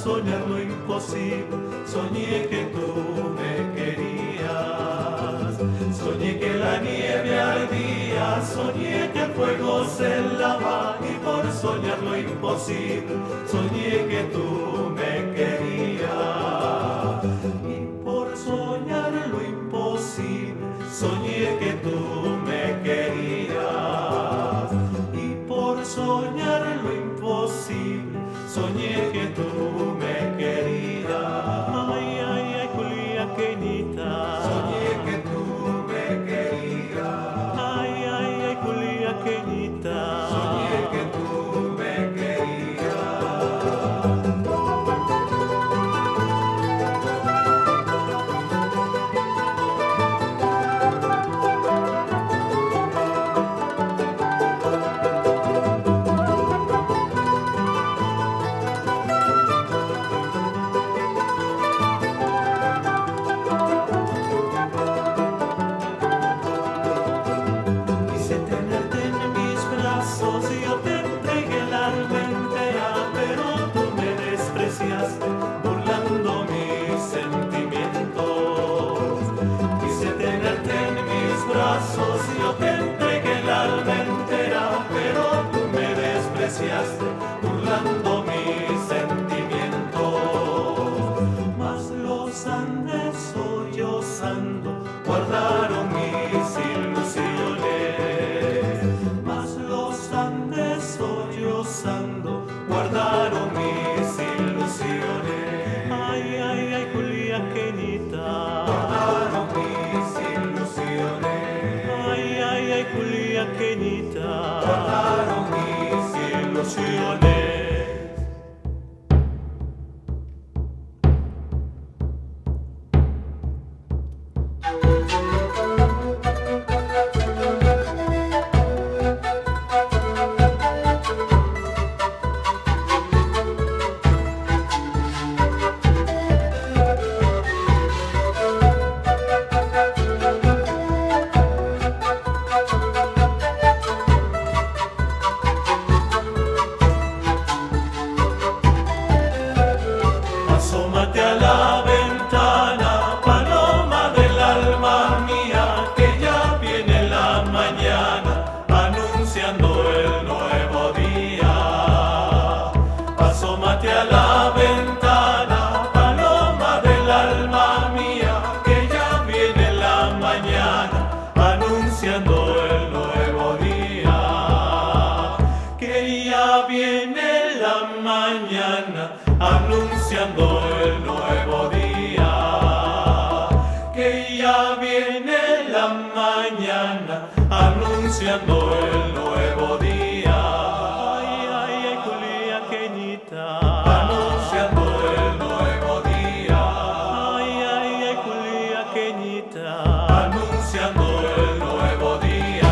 soñar lo imposible, soñé que tú me querías. Soñé que la nieve ardía, soñé que el fuego se lava, y por soñar lo imposible, soñé que tú me querías. Y por soñar lo imposible, soñé que tú me querías. Y por soñar lo imposible, soñé que tú me querías. Ay, ay, ay, Culiaqueñita. Soñé que tú me querías. Ay, ay, ay, Culiaqueñita. Soñé que tú me querías. Quise tenerte en mis brazos y yo te entregué el alma entera, pero tú me despreciaste burlando mis sentimientos. Quise tenerte en mis brazos y yo te entregué el alma entera, pero tú me despreciaste burlando mis sentimientos. Mas los Andes sollozando guardaron mis ilusiones. Mas los Andes sollozando guardaron mis ilusiones. Ay, ay, ay, Culiaqueñita. Guardaron mis ilusiones. Ay, ay, ay, Culiaqueñita. Guardaron mis ilusiones. Asómate a la ventana, paloma del alma mía, que ya viene la mañana anunciando el nuevo día. Asómate a la ventana, paloma del alma mía, que ya viene la mañana anunciando el nuevo día. Que ya viene la mañana anunciando el nuevo día. Que ya viene la mañana anunciando el nuevo día. Ay, ay, ay, Culiaqueñita. Anunciando el nuevo día. Ay, ay, ay, Culiaqueñita. Anunciando el nuevo día.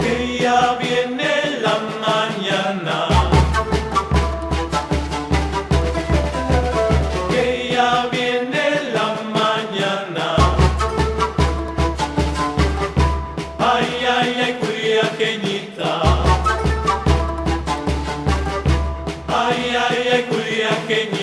Que ya viene la mañana. Que ya viene la mañana. Ay, ay, ay, Culiaqueñita. Ay, ay, ay, Culiaqueñita.